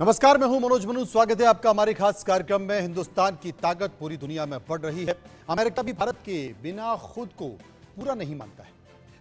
नमस्कार, मैं हूं मनोज मनु। स्वागत है आपका हमारे खास कार्यक्रम में। हिंदुस्तान की ताकत पूरी दुनिया में बढ़ रही है। अमेरिका भी भारत के बिना खुद को पूरा नहीं मानता है,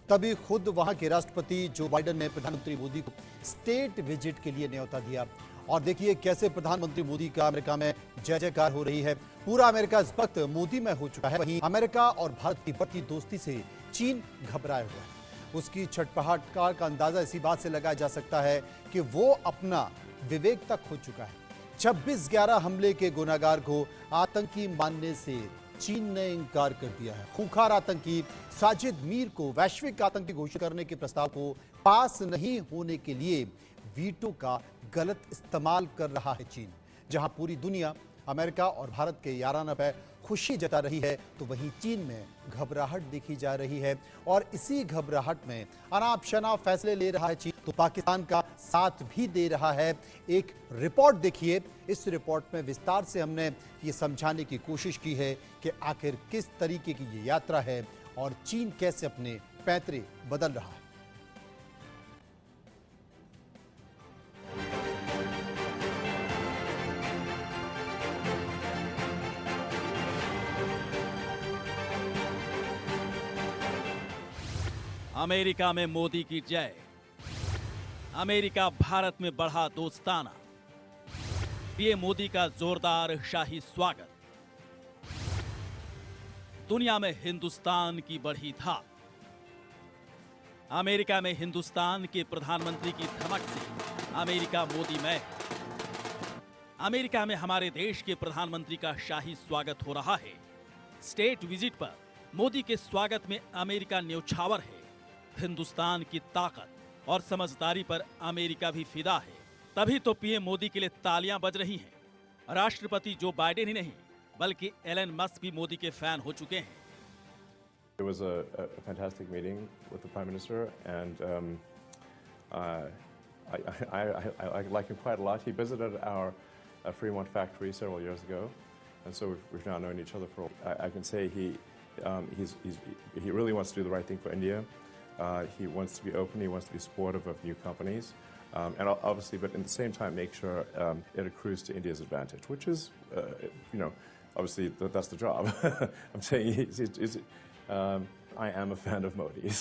तभी खुद वहां के राष्ट्रपति जो बाइडेन ने प्रधानमंत्री मोदी को स्टेट विजिट के लिए न्योता दिया। और देखिए कैसे प्रधानमंत्री मोदी का अमेरिका में जय जयकार हो रही है। पूरा अमेरिका इस वक्त मोदी में हो चुका है। वहीं अमेरिका और भारत की बढ़ती दोस्ती से चीन घबराया हुआ है। उसकी छटपटाहट का अंदाजा इसी बात से लगाया जा सकता है कि वो अपना विवेक तक खो चुका है। 26/11 हमले के गुनाहगार को आतंकी मानने से चीन ने इंकार कर दिया है। खूंखार आतंकी साजिद मीर को वैश्विक आतंकी घोषित करने के प्रस्ताव को पास नहीं होने के लिए वीटो का गलत इस्तेमाल कर रहा है चीन। जहां पूरी दुनिया अमेरिका और भारत के याराना पर खुशी जता रही है, तो वहीं चीन में घबराहट देखी जा रही है। और इसी घबराहट में अनाप शनाप फैसले ले रहा है चीन, तो पाकिस्तान का साथ भी दे रहा है। एक रिपोर्ट देखिए। इस रिपोर्ट में विस्तार से हमने ये समझाने की कोशिश की है कि आखिर किस तरीके की ये यात्रा है और चीन कैसे अपने पैंतरे बदल रहा है। अमेरिका में मोदी की जय। अमेरिका भारत में बढ़ा दोस्ताना। पीएम मोदी का जोरदार शाही स्वागत। दुनिया में हिंदुस्तान की बढ़ी धाक। अमेरिका में हिंदुस्तान के प्रधानमंत्री की धमक से अमेरिका मोदी में। अमेरिका में हमारे देश के प्रधानमंत्री का शाही स्वागत हो रहा है। स्टेट विजिट पर मोदी के स्वागत में अमेरिका न्यौछावर है। हिंदुस्तान की ताकत और समझदारी पर अमेरिका भी फिदा है। तभी तो पीएम मोदी के लिए तालियां बज रही हैं। राष्ट्रपति जो बाइडेन ही नहीं बल्कि एलन मस्क भी मोदी के फैन हो चुके हैं। It was a fantastic meeting with the Prime Minister, and I like him quite a lot. He visited our Fremont factory several years ago, and so we've now known each other for. I can say he really wants to do the right thing for India. He wants to be open. He wants to be supportive of new companies, and obviously, but at the same time, make sure it accrues to India's advantage, which is, obviously that's the job. I'm saying I am a fan of Modi.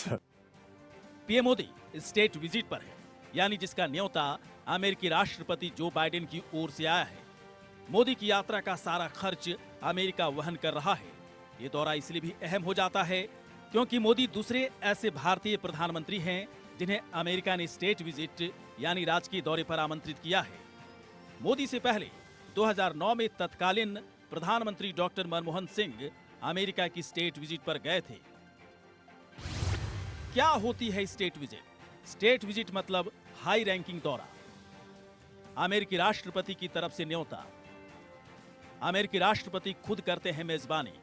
PM Modi state visit पर है, यानी जिसका न्योता अमेरिकी राष्ट्रपति Joe Biden की ओर से आया है। मोदी की यात्रा का सारा खर्च अमेरिका वहन कर रहा है। ये दौरा इसलिए भी अहम हो जाता है क्योंकि मोदी दूसरे ऐसे भारतीय प्रधानमंत्री हैं जिन्हें अमेरिका ने स्टेट विजिट यानी राजकीय दौरे पर आमंत्रित किया है। मोदी से पहले 2009 में तत्कालीन प्रधानमंत्री डॉक्टर मनमोहन सिंह अमेरिका की स्टेट विजिट पर गए थे। क्या होती है स्टेट विजिट? स्टेट विजिट मतलब हाई रैंकिंग दौरा। अमेरिकी राष्ट्रपति की तरफ से न्योता। अमेरिकी राष्ट्रपति खुद करते हैं मेजबानी।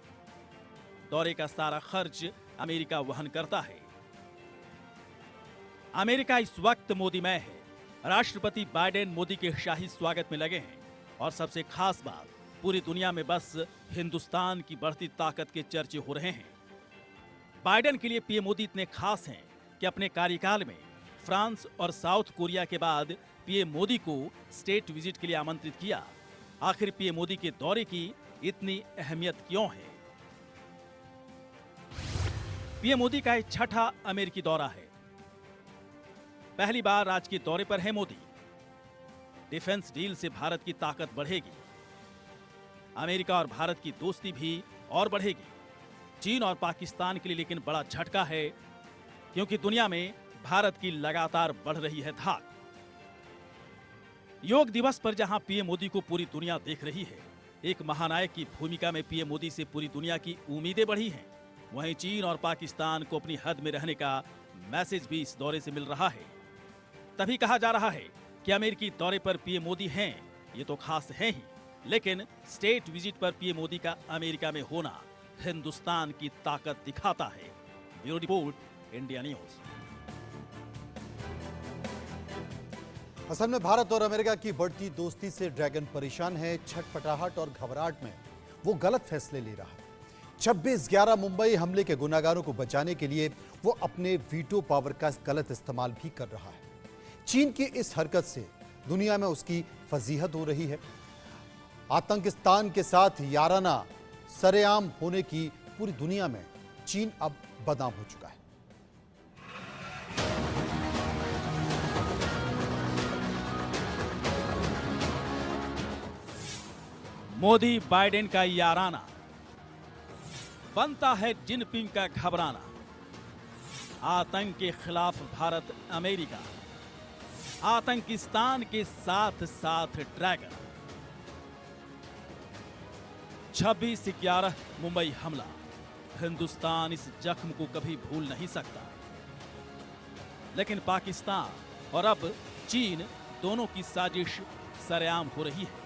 दौरे का सारा खर्च अमेरिका वहन करता है। अमेरिका इस वक्त मोदी में है। राष्ट्रपति बाइडेन मोदी के शाही स्वागत में लगे हैं। और सबसे खास बात, पूरी दुनिया में बस हिंदुस्तान की बढ़ती ताकत के चर्चे हो रहे हैं। बाइडेन के लिए पीएम मोदी इतने खास हैं कि अपने कार्यकाल में फ्रांस और साउथ कोरिया के बाद पीएम मोदी को स्टेट विजिट के लिए आमंत्रित किया। आखिर पीएम मोदी के दौरे की इतनी अहमियत क्यों है? पीएम मोदी का यह छठा अमेरिकी दौरा है। पहली बार राजकीय दौरे पर है मोदी। डिफेंस डील से भारत की ताकत बढ़ेगी। अमेरिका और भारत की दोस्ती भी और बढ़ेगी। चीन और पाकिस्तान के लिए लेकिन बड़ा झटका है, क्योंकि दुनिया में भारत की लगातार बढ़ रही है धाक। योग दिवस पर जहां पीएम मोदी को पूरी दुनिया देख रही है, एक महानायक की भूमिका में पीएम मोदी से पूरी दुनिया की उम्मीदें बढ़ी हैं, वहीं चीन और पाकिस्तान को अपनी हद में रहने का मैसेज भी इस दौरे से मिल रहा है। तभी कहा जा रहा है कि अमेरिकी दौरे पर पीएम मोदी हैं, ये तो खास है ही, लेकिन स्टेट विजिट पर पीएम मोदी का अमेरिका में होना हिंदुस्तान की ताकत दिखाता है। Bureau report, India news. असल में भारत और अमेरिका की बढ़ती दोस्ती से ड्रैगन परेशान है। छटपटाहट और घबराहट में वो गलत फैसले ले रहा है। 26/11 मुंबई हमले के गुनाहगारों को बचाने के लिए वो अपने वीटो पावर का गलत इस्तेमाल भी कर रहा है। चीन की इस हरकत से दुनिया में उसकी फजीहत हो रही है। आतंकिस्तान के साथ याराना सरेआम होने की पूरी दुनिया में चीन अब बदनाम हो चुका है। मोदी बाइडेन का याराना, बनता है जिनपिंग का घबराना। आतंक के खिलाफ भारत अमेरिका, आतंकिस्तान के साथ साथ ड्रैगन। 26/11 मुंबई हमला, हिंदुस्तान इस जख्म को कभी भूल नहीं सकता। लेकिन पाकिस्तान और अब चीन दोनों की साजिश सरेआम हो रही है।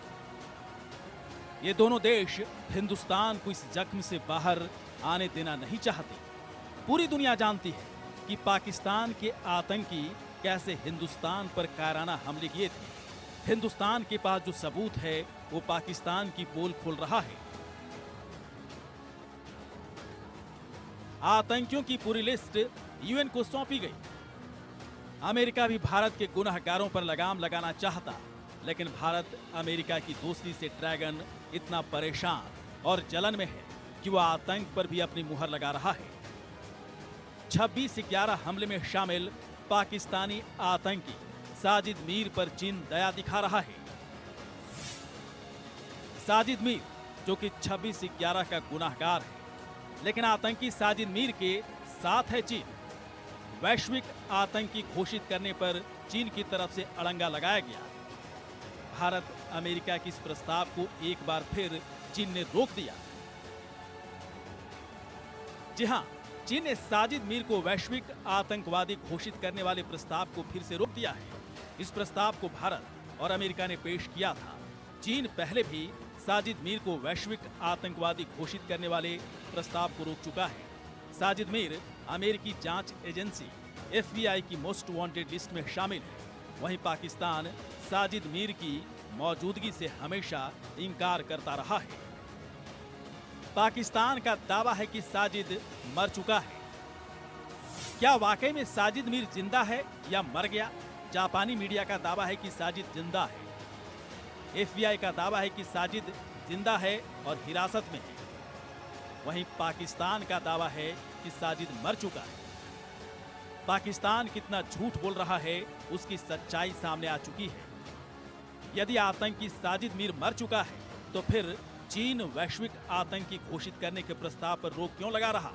ये दोनों देश हिंदुस्तान को इस जख्म से बाहर आने देना नहीं चाहते। पूरी दुनिया जानती है कि पाकिस्तान के आतंकी कैसे हिंदुस्तान पर कायराना हमले किए थे। हिंदुस्तान के पास जो सबूत है वो पाकिस्तान की पोल खोल रहा है। आतंकियों की पूरी लिस्ट यूएन को सौंपी गई। अमेरिका भी भारत के गुनहगारों पर लगाम लगाना चाहता, लेकिन भारत अमेरिका की दोस्ती से ड्रैगन इतना परेशान और जलन में है कि वह आतंक पर भी अपनी मुहर लगा रहा है। 26/11 हमले में शामिल पाकिस्तानी आतंकी साजिद मीर पर चीन दया दिखा रहा है। साजिद मीर जो कि 26/11 का गुनाहगार है, लेकिन आतंकी साजिद मीर के साथ है चीन। वैश्विक आतंकी घोषित करने पर चीन की तरफ से अड़ंगा लगाया गया। भारत अमेरिका के इस प्रस्ताव को एक बार फिर चीन ने रोक दिया। जी हां, चीन ने साजिद मीर को वैश्विक आतंकवादी घोषित करने वाले प्रस्ताव को फिर से रोक दिया है। इस प्रस्ताव को भारत और अमेरिका ने पेश किया था। चीन पहले भी साजिद मीर को वैश्विक आतंकवादी घोषित करने वाले प्रस्ताव को रोक चुका है। साजिद मीर अमेरिकी जांच एजेंसी FBI की मोस्ट वांटेड लिस्ट में शामिल है। वहीं पाकिस्तान साजिद मीर की मौजूदगी से हमेशा इंकार करता रहा है। पाकिस्तान का दावा है कि साजिद मर चुका है। क्या वाकई में साजिद मीर जिंदा है या मर गया? जापानी मीडिया का दावा है कि साजिद जिंदा है। FBI का दावा है कि साजिद जिंदा है और हिरासत में है। वहीं पाकिस्तान का दावा है कि साजिद मर चुका है। पाकिस्तान कितना झूठ बोल रहा है उसकी सच्चाई सामने आ चुकी है। यदि आतंकी साजिद मीर मर चुका है तो फिर चीन वैश्विक आतंकी घोषित करने के प्रस्ताव पर रोक क्यों लगा रहा?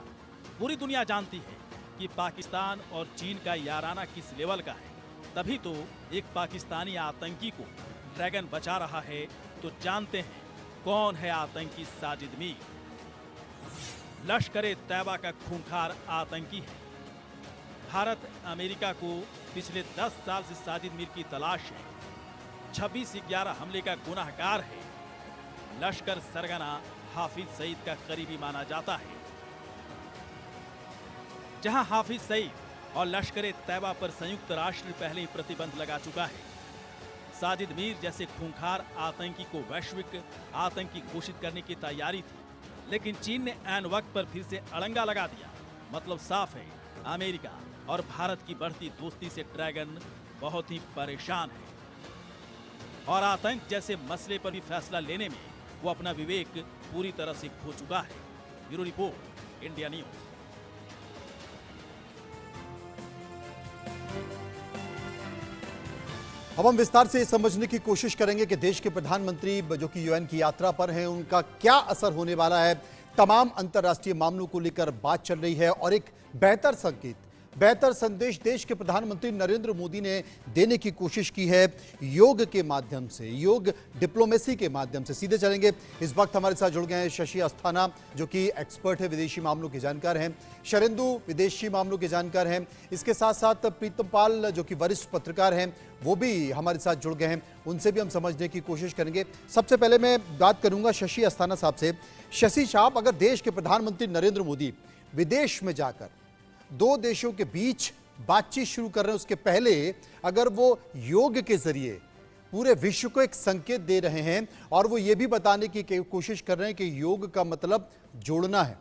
पूरी दुनिया जानती है कि पाकिस्तान और चीन का याराना किस लेवल का है। तभी तो एक पाकिस्तानी आतंकी को ड्रैगन बचा रहा है। तो जानते हैं कौन है आतंकी साजिद मीर। लश्कर-ए-तैयबा का खूंखार आतंकी है। भारत अमेरिका को पिछले 10 साल से साजिद मीर की तलाश है। 26/11 हमले का गुनाहगार है। लश्कर सरगना हाफिज सईद का करीबी माना जाता है। जहां हाफिज सईद और लश्कर-ए-तैयबा पर संयुक्त राष्ट्र पहले ही प्रतिबंध लगा चुका है। साजिद मीर जैसे खूंखार आतंकी को वैश्विक आतंकी घोषित करने की तैयारी थी, लेकिन चीन ने ऐन वक्त पर फिर से अड़ंगा लगा दिया। मतलब साफ है, अमेरिका और भारत की बढ़ती दोस्ती से ड्रैगन बहुत ही परेशान है और आतंक जैसे मसले पर भी फैसला लेने में वो अपना विवेक पूरी तरह से खो चुका है। Bureau report, India news. अब हम विस्तार से समझने की कोशिश करेंगे कि देश के प्रधानमंत्री जो कि यूएन की यात्रा पर हैं, उनका क्या असर होने वाला है। तमाम अंतर्राष्ट्रीय मामलों को लेकर बात चल रही है और एक बेहतर संकेत, बेहतर संदेश देश के प्रधानमंत्री नरेंद्र मोदी ने देने की कोशिश की है योग के माध्यम से, योग डिप्लोमेसी के माध्यम से। सीधे चलेंगे, इस वक्त हमारे साथ जुड़ गए हैं शशि अस्थाना जो कि एक्सपर्ट है, विदेशी मामलों के जानकार हैं, शरेंदु विदेशी मामलों के जानकार हैं, इसके साथ साथ प्रीतम पाल जो कि वरिष्ठ पत्रकार हैं वो भी हमारे साथ जुड़ गए हैं। उनसे भी हम समझने की कोशिश करेंगे। सबसे पहले मैं बात करूंगा शशि अस्थाना साहब से। शशि साहब, अगर देश के प्रधानमंत्री नरेंद्र मोदी विदेश में जाकर दो देशों के बीच बातचीत शुरू कर रहे हैं, उसके पहले अगर वो योग के जरिए पूरे विश्व को एक संकेत दे रहे हैं और वो ये भी बताने की कोशिश कर रहे हैं कि योग का मतलब जोड़ना है,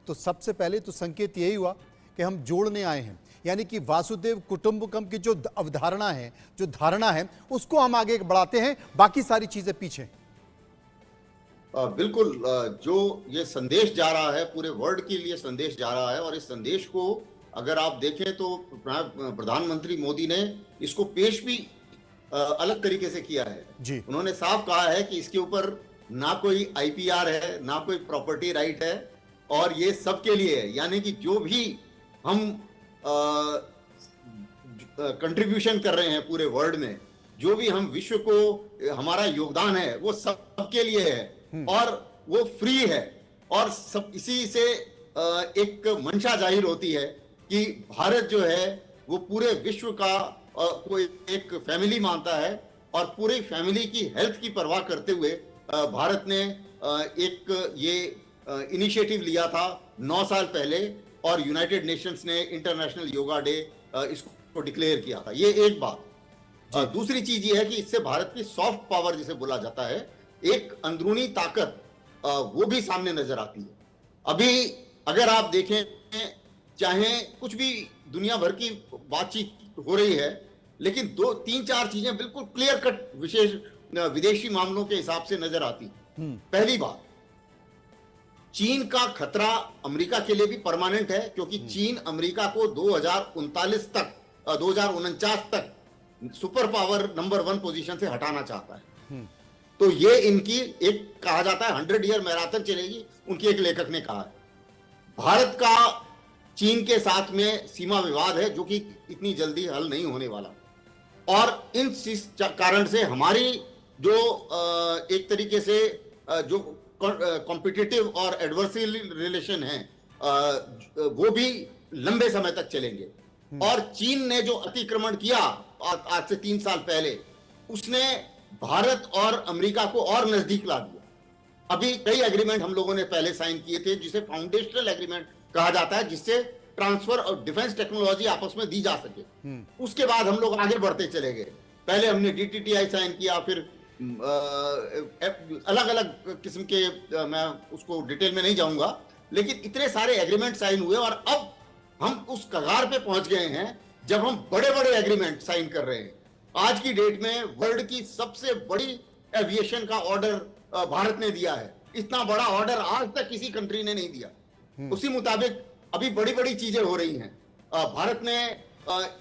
तो सबसे पहले तो संकेत यही हुआ कि हम जोड़ने आए हैं। यानी कि वासुदेव कुटुंबकम की जो अवधारणा है, जो धारणा है, उसको हम आगे बढ़ाते हैं, बाकी सारी चीजें पीछे। बिल्कुल, जो ये संदेश जा रहा है पूरे वर्ल्ड के लिए संदेश जा रहा है, और इस संदेश को अगर आप देखें तो प्रधानमंत्री मोदी ने इसको पेश भी अलग तरीके से किया है जी। उन्होंने साफ कहा है कि इसके ऊपर ना कोई आईपीआर है, ना कोई प्रॉपर्टी राइट है, और ये सबके लिए है। यानी कि जो भी हम कंट्रीब्यूशन कर रहे हैं पूरे वर्ल्ड में, जो भी हम विश्व को हमारा योगदान है, वो सबके लिए है और वो फ्री है। और सब इसी से एक मंशा जाहिर होती है कि भारत जो है वो पूरे विश्व का कोई एक फैमिली मानता है, और पूरी फैमिली की हेल्थ की परवाह करते हुए भारत ने एक ये इनिशिएटिव लिया था 9 साल पहले, और यूनाइटेड नेशंस ने इंटरनेशनल योगा डे इसको डिक्लेयर किया था। ये एक बात। दूसरी चीज ये है कि इससे भारत की सॉफ्ट पावर जिसे बोला जाता है, एक अंदरूनी ताकत वो भी सामने नजर आती है। अभी अगर आप देखें, चाहे कुछ भी दुनिया भर की बातचीत हो रही है, लेकिन 2-3-4 चीजें बिल्कुल क्लियर कट विशेष विदेशी मामलों के हिसाब से नजर आती। पहली बात, चीन का खतरा अमेरिका के लिए भी परमानेंट है, क्योंकि चीन अमेरिका को 2039 तक सुपर पावर नंबर 1 पोजीशन से हटाना चाहता है। तो ये इनकी एक कहा जाता है 100 ईयर मैराथन चलेगी, उनकी एक लेखक ने कहा है। भारत का चीन के साथ में सीमा विवाद है, जो कि इतनी जल्दी हल नहीं होने वाला, और इन कारण से हमारी जो एक तरीके से जो कॉम्पिटिटिव और एडवर्सरी रिलेशन है, वो भी लंबे समय तक चलेंगे। और चीन ने जो अतिक्रमण किया आज से 3 साल पहले, उसने भारत और अमेरिका को और नजदीक ला दिया। अभी कई एग्रीमेंट हम लोगों ने पहले साइन किए थे, जिसे फाउंडेशनल एग्रीमेंट कहा जाता है, जिससे ट्रांसफर और डिफेंस टेक्नोलॉजी आपस में दी जा सके। उसके बाद हम लोग आगे बढ़ते चले गए। पहले हमने DTTI साइन किया, फिर अलग अलग किस्म के, मैं उसको डिटेल में नहीं जाऊंगा, लेकिन इतने सारे एग्रीमेंट साइन हुए, और अब हम उस कगार पे पहुंच गए हैं जब हम बड़े बड़े एग्रीमेंट साइन कर रहे हैं। आज की डेट में वर्ल्ड की सबसे बड़ी एविएशन का ऑर्डर भारत ने दिया है। इतना बड़ा ऑर्डर आज तक किसी कंट्री ने नहीं दिया। उसी मुताबिक अभी बड़ी बड़ी चीजें हो रही हैं। भारत ने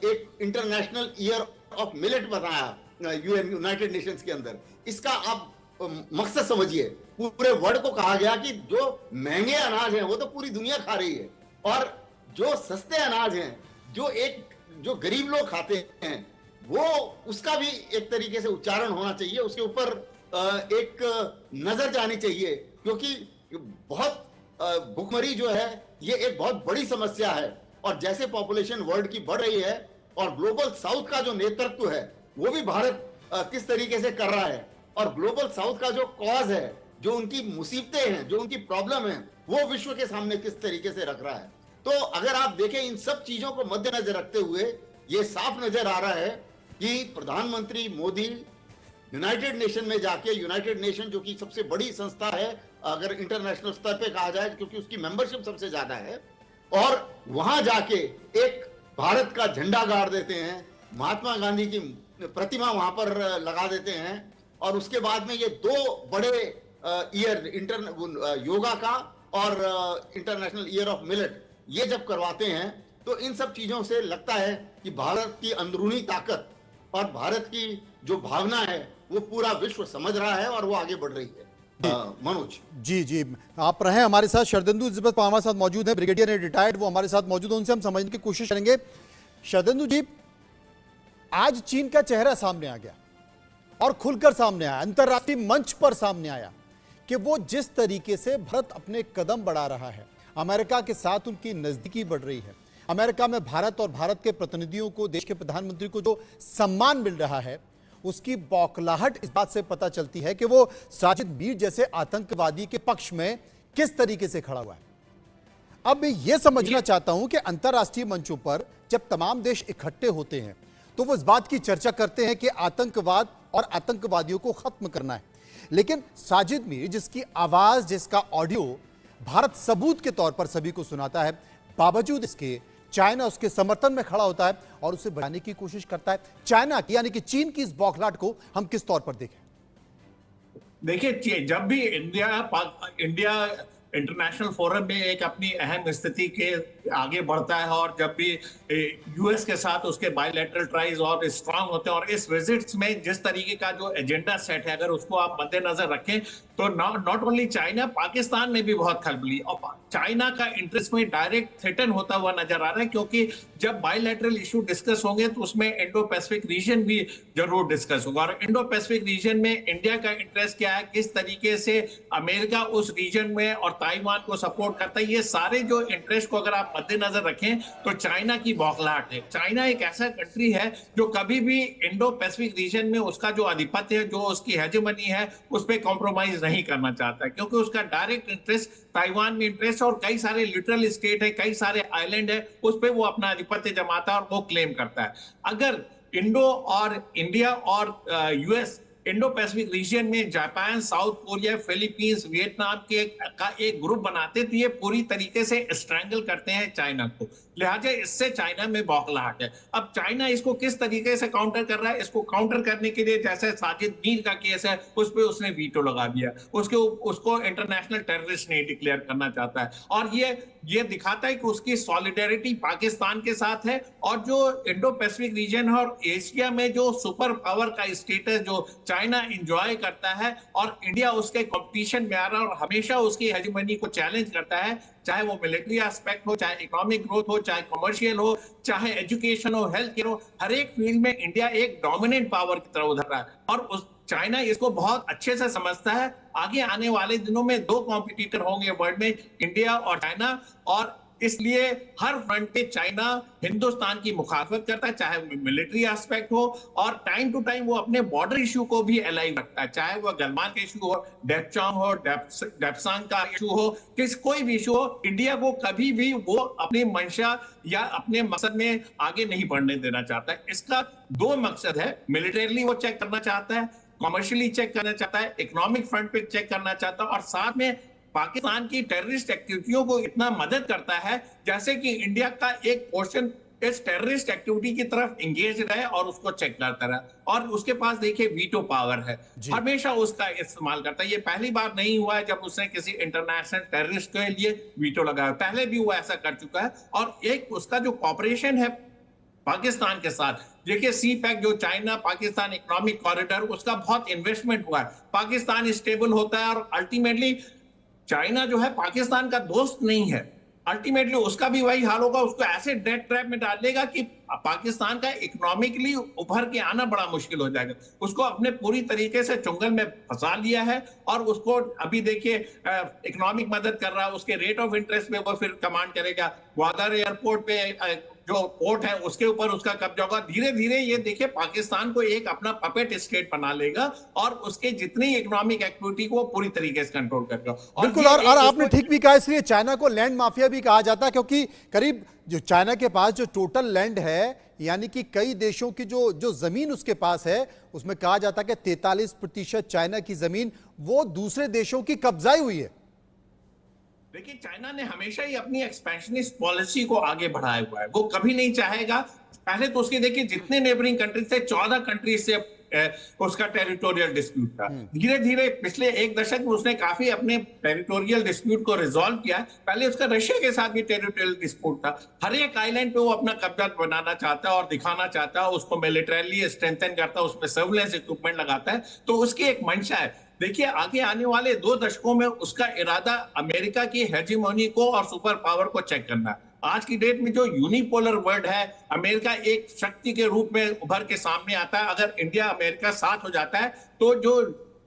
एक इंटरनेशनल ईयर ऑफ मिलेट बनाया यूनाइटेड नेशंस के अंदर। इसका आप मकसद समझिए, पूरे वर्ल्ड को कहा गया कि जो महंगे अनाज हैं वो तो पूरी दुनिया खा रही है, और जो सस्ते अनाज हैं, जो गरीब लोग खाते हैं, वो उसका भी एक तरीके से उच्चारण होना चाहिए, उसके ऊपर एक नजर जानी चाहिए, क्योंकि बहुत भुखमरी जो है ये एक बहुत बड़ी समस्या है। और जैसे पॉपुलेशन वर्ल्ड की बढ़ रही है, और ग्लोबल साउथ का जो नेतृत्व है वो भी भारत किस तरीके से कर रहा है, और ग्लोबल साउथ का जो कॉज है, जो उनकी मुसीबतें हैं, जो उनकी प्रॉब्लम है, वो विश्व के सामने किस तरीके से रख रहा है। तो अगर आप देखें, इन सब चीजों को मद्देनजर रखते हुए ये साफ नजर आ रहा है कि प्रधानमंत्री मोदी यूनाइटेड नेशन में जाके, यूनाइटेड नेशन जो कि सबसे बड़ी संस्था है अगर इंटरनेशनल स्तर पे कहा जाए, क्योंकि उसकी मेंबरशिप सबसे ज्यादा है, और वहां जाके एक भारत का झंडा गाड़ देते हैं, महात्मा गांधी की प्रतिमा वहां पर लगा देते हैं, और उसके बाद में ये 2 बड़े ईयर योगा का और इंटरनेशनल ईयर ऑफ मिलेट ये जब करवाते हैं, तो इन सब चीजों से लगता है कि भारत की अंदरूनी ताकत और भारत की जो भावना है वो पूरा विश्व समझ रहा है, और वो आगे बढ़ रही है। मनोज जी, आप रहे हमारे साथ। शरदेंदु इलिज़ाबेथ हमारे साथ मौजूद है, ब्रिगेडियर ने रिटायर्ड, वो हमारे साथ मौजूद है, उनसे हम समझने की कोशिश करेंगे। शरदेंदु जी, आज चीन का चेहरा सामने आ गया, और खुलकर सामने आया, अंतर्राष्ट्रीय मंच पर सामने आया कि वो जिस तरीके से भारत अपने कदम बढ़ा रहा है, अमेरिका के साथ उनकी नजदीकी बढ़ रही है, अमेरिका में भारत और भारत के प्रतिनिधियों को, देश के प्रधानमंत्री को जो सम्मान मिल रहा है, उसकी बौखलाहट इस बात से पता चलती है कि वो साजिद मीर जैसे आतंकवादी के पक्ष में किस तरीके से खड़ा हुआ है। अब मैं ये समझना चाहता हूं कि अंतर्राष्ट्रीय मंचों पर जब तमाम देश इकट्ठे होते हैं तो वो इस बात की चर्चा करते हैं कि आतंकवाद और आतंकवादियों को खत्म करना है, लेकिन साजिद मीर जिसकी आवाज, जिसका ऑडियो भारत सबूत के तौर पर सभी को सुनाता है, बावजूद इसके चाइना उसके समर्थन में खड़ा होता है और उसे बचाने की कोशिश करता है। चाइना की यानी कि चीन की इस बौखलाहट को हम किस तौर पर देखें? देखिए, जब भी इंडिया इंटरनेशनल फोरम में एक अपनी अहम स्थिति के आगे बढ़ता है और जब भी यूएस के साथ उसके बायलैटरल ट्राइज और स्ट्रांग होते हैं और इस विजिट्स में जिस तरीके का जो एजेंडा सेट है, अगर उसको आप मद्देनजर रखें तो नॉट ओनली चाइना, पाकिस्तान में भी बहुत खलबली और चाइना का इंटरेस्ट में डायरेक्ट थ्रेटन होता हुआ नजर आ रहा है, क्योंकि जब बायलैटरल इशू डिस्कस होंगे तो उसमें इंडो पैसिफिक रीजन भी जरूर डिस्कस होगा। और इंडो पैसिफिक रीजन में इंडिया का इंटरेस्ट क्या है, किस तरीके से अमेरिका उस रीजन में और ताइवान को सपोर्ट करता है, ये सारे जो इंटरेस्ट को अगर आप मद्देनजर रखें तो चाइना की बौखलाहट है। चाइना एक ऐसा कंट्री है जो कभी भी इंडो पैसिफिक रीजन में उसका जो आधिपत्य है, जो उसकी हेजेमनी है, उस पर कॉम्प्रोमाइज नहीं करना चाहता है, क्योंकि उसका डायरेक्ट इंटरेस्ट ताइवान में इंटरेस्ट और कई सारे लिटरल स्टेट है, कई सारे आइलैंड है, उस पर वो अपना आधिपत्य जमाता है और वो क्लेम करता है। अगर इंडो और इंडिया और यूएस इंडो पैसिफिक रीजन में Japan, south Korea, Philippines, Vietnam का एक ग्रुप बनाते तो ये पूरी तरीके से स्ट्रैंगल करते हैं चाइना को, लिहाजा इससे चाइना में बौखलाहट है। अब चाइना इसको किस तरीके से काउंटर कर रहा है, इसको काउंटर करने के लिए जैसे साजिद मीर का केस है उस पर उसने वीटो लगा दिया, उसको इंटरनेशनल टेररिस्ट नहीं डिक्लेयर करना चाहता है और ये दिखाता है कि उसकी सॉलिडेरिटी पाकिस्तान के साथ है और जो इंडो पैसिफिक रीजन है और एशिया में जो सुपर पावर का स्टेटस जो चाइना एंजॉय करता है और इंडिया उसके कंपटीशन में आ रहा है और हमेशा उसकी हेजेमनी को चैलेंज करता है, चाहे वो मिलिट्री एस्पेक्ट हो, चाहे इकोनॉमिक ग्रोथ हो, चाहे कमर्शियल हो, चाहे एजुकेशन हो, हेल्थ केयर हो, हर एक फील्ड में इंडिया एक डोमिनेंट पावर की तरह उभर रहा है और चाइना इसको बहुत अच्छे से समझता है। आगे आने वाले दिनों में दो कॉम्पिटिटर होंगे वर्ल्ड में, इंडिया और चाइना, और इसलिए हर फ्रंट पे चाइना हिंदुस्तान की मुखालफत करता है, चाहे मिलिट्री एस्पेक्ट हो और टाइम टू टाइम वो अपने बॉर्डर इशू को भी अलाइव रखता है, चाहे वो गलवान का इशू हो, डेप्चांग हो, डेप्सांग का इशू हो, कोई भी इशू हो, इंडिया को कभी भी वो अपनी मंशा या अपने मकसद में आगे नहीं बढ़ने देना चाहता है। इसका दो मकसद है, मिलिटरीली वो चेक करना चाहता है, कमर्शियली चेक करना चाहता है, इकोनॉमिक फ्रंट पे चेक करना चाहता है और साथ में पाकिस्तान की टेररिस्ट एक्टिविटियों को इतना मदद करता है जैसे कि इंडिया का एक पोर्शन इस टेररिस्ट एक्टिविटी की तरफ एंगेज रहे और उसको चेक करता रहे। और उसके पास देखिए वीटो पावर है, हमेशा उसका इस्तेमाल करता है। ये पहली बार नहीं हुआ है जब उसने किसी इंटरनेशनल टेररिस्ट के लिए वीटो लगाया, पहले भी वो ऐसा कर चुका है। और एक उसका जो कॉपरेशन है पाकिस्तान के साथ, देखिए सी पैक जो चाइना पाकिस्तान इकोनॉमिक कॉरिडोर, उसका बहुत इन्वेस्टमेंट हुआ है, पाकिस्तान स्टेबल होता है और अल्टीमेटली चाइना जो है पाकिस्तान का दोस्त नहीं है, अल्टीमेटली उसका भी वही हाल होगा, उसको ऐसे डेट ट्रैप में डाल देगा कि पाकिस्तान का इकोनॉमिकली उभर के आना बड़ा मुश्किल हो जाएगा। उसको अपने पूरी तरीके से चुंगल में फंसा लिया है और उसको अभी देखिए इकोनॉमिक मदद कर रहा है, उसके रेट ऑफ इंटरेस्ट में वो फिर कमांड करेगा, ग्वादर एयरपोर्ट पे जो पोर्ट है उसके ऊपर उसका कब्जा होगा। धीरे धीरे ये देखिए पाकिस्तान को एक अपना पपेट स्टेट बना लेगा और उसके जितनी इकोनॉमिक एक्टिविटी को पूरी तरीके से कंट्रोल करेगा। बिल्कुल, और आपने ठीक भी कहा, इसलिए चाइना को लैंड माफिया भी कहा जाता है, क्योंकि करीब जो चाइना के पास जो टोटल लैंड है, यानी कि कई देशों की जो जमीन उसके पास है, उसमें कहा जाता है कि 43% चाइना की जमीन वो दूसरे देशों की कब्जाई हुई है। देखिए चाइना ने हमेशा ही अपनी एक्सपेंशनिस्ट पॉलिसी को आगे बढ़ाया हुआ है, वो कभी नहीं चाहेगा। पहले तो उसके देखिए जितने नेबरिंग कंट्रीज थे 14 कंट्रीज से उसका टेरिटोरियल डिस्प्यूट था। धीरे धीरे पिछले एक दशक में उसने काफी अपने टेरिटोरियल डिस्प्यूट को रिजॉल्व किया। पहले उसका रशिया के साथ भी टेरिटोरियल डिस्प्यूट था, हर एक आइलैंड पे वो अपना कब्जा बनाना चाहता है और दिखाना चाहता है, उसको मिलिटरीली स्ट्रेंथन करता है, उसमें सर्विलेंस इक्विपमेंट लगाता है, तो उसकी एक मंशा है। देखिए आगे आने वाले 2 दशकों में उसका इरादा अमेरिका की हेजेमोनी को और सुपर पावर को चेक करना है। आज की डेट में जो यूनिपोलर वर्ल्ड है, अमेरिका एक शक्ति के रूप में उभर के सामने आता है। अगर इंडिया अमेरिका साथ हो जाता है तो जो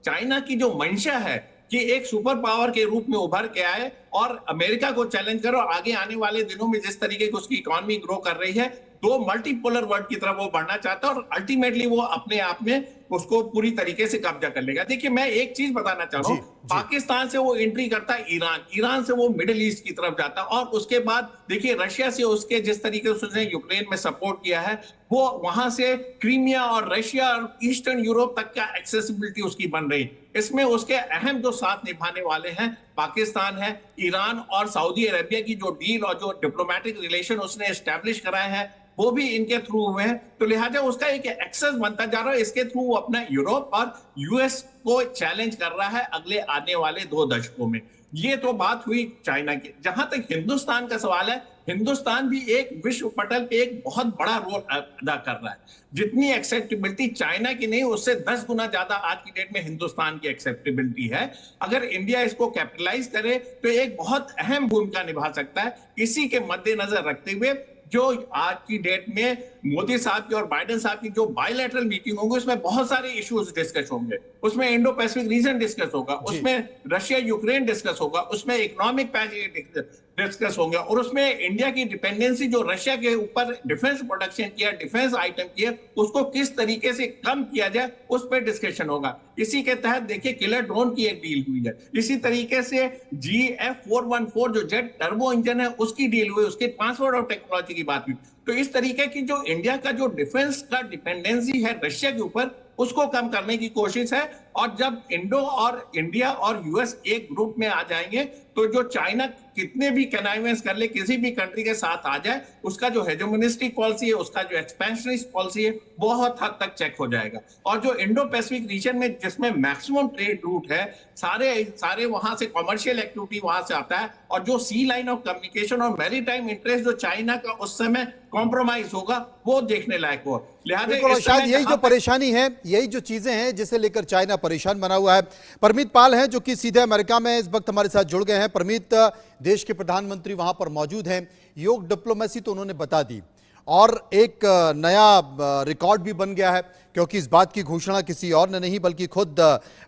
चाइना की जो मंशा है कि एक सुपर पावर के रूप में उभर के आए और अमेरिका को चैलेंज करो, आगे आने वाले दिनों में जिस तरीके की उसकी इकोनॉमी ग्रो कर रही है, 2 मल्टीपोलर वर्ल्ड की तरफ वो बढ़ना चाहता है और अल्टीमेटली वो अपने आप में उसको पूरी तरीके से कब्जा कर लेगा। देखिए, मैं एक चीज बताना चाह रहा हूँ, पाकिस्तान से वो एंट्री करता है ईरान, ईरान से वो मिडिल ईस्ट की तरफ जाता है, और उसके बाद देखिए रशिया से उसके जिस तरीके से उसने यूक्रेन में सपोर्ट किया है, वो वहां से क्रीमिया और रशिया और ईस्टर्न यूरोप तक का एक्सेसिबिलिटी उसकी बन रही। इसमें उसके अहम जो साथ निभाने वाले हैं पाकिस्तान है, ईरान और सऊदी अरेबिया की जो डील और जो डिप्लोमेटिक रिलेशन उसने एस्टेब्लिश कराए हैं वो भी इनके थ्रू हुए हैं। तो लिहाजा उसका एक एक्सेस बनता जा रहा है, इसके थ्रू वो अपना यूरोप और यूएस को चैलेंज कर रहा है अगले आने वाले 2 दशकों में। ये तो बात हुई चाइना की। जहां तक हिंदुस्तान का सवाल है, हिंदुस्तान भी एक विश्व पटल पे एक बहुत बड़ा रोल अदा कर रहा है। जितनी एक्सेप्टेबिलिटी चाइना की नहीं, उससे 10 गुना ज्यादा आज की डेट में हिंदुस्तान की एक्सेप्टेबिलिटी है। अगर इंडिया इसको कैपिटलाइज करे तो एक बहुत अहम भूमिका निभा सकता है। इसी के मद्देनजर रखते हुए जो आज की डेट में मोदी साहब की और बाइडेन साहब की जो बायलैटरल मीटिंग होंगी, उसमें बहुत सारे इश्यूज डिस्कस होंगे। उसमें इंडो पैसिफिक रीजन डिस्कस होगा, उसमें रशिया यूक्रेन डिस्कस होगा, उसमें इकोनॉमिक पैकेज डिस्कस होंगे, और उसमें इंडिया की डिपेंडेंसी जो रशिया के ऊपर डिफेंस प्रोडक्शन किया, डिफेंस आइटम किया, उसको किस तरीके से कम किया जाए उस पर डिस्कशन होगा। इसी के तहत देखिए किलर ड्रोन की एक डील हुई है। इसी तरीके से GF414 जो जेट टर्बो इंजन है उसकी डील हुई, उसके ट्रांसफर ऑफ टेक्नोलॉजी की बात हुई। तो इस तरीके की जो इंडिया का जो डिफेंस का डिपेंडेंसी है रशिया के ऊपर, उसको कम करने की कोशिश है। और जब इंडो और इंडिया और यूएस एक ग्रुप में आ जाएंगे तो जो चाइना कितने भी कनाइवेंस कर ले, किसी भी कंट्री के साथ आ जाए, उसका जो हेजेमोनिस्टिक पॉलिसी है, उसका जो एक्सपेंशनिस्ट पॉलिसी है, बहुत हद तक चेक हो जाएगा। और जो इंडो पैसिफिक रीजन में जिसमें मैक्सिमम ट्रेड रूट है, सारे वहां से कॉमर्शियल एक्टिविटी वहां से आता है, और जो सी लाइन ऑफ कम्युनिकेशन और मैरीटाइम इंटरेस्ट जो चाइना का उस समय कॉम्प्रोमाइज होगा, वो देखने लायक हो। लिहाजा शायद यही जो परेशानी है, यही जो चीजें हैं जिसे लेकर चाइना परेशान बना हुआ है। परमीत पाल हैं जो कि सीधे अमेरिका में इस वक्त हमारे साथ जुड़ गए हैं। परमीत, देश के प्रधानमंत्री वहां पर मौजूद हैं, योग डिप्लोमेसी तो उन्होंने बता दी, और एक नया रिकॉर्ड भी बन गया है, क्योंकि इस बात की घोषणा किसी और ने नहीं बल्कि खुद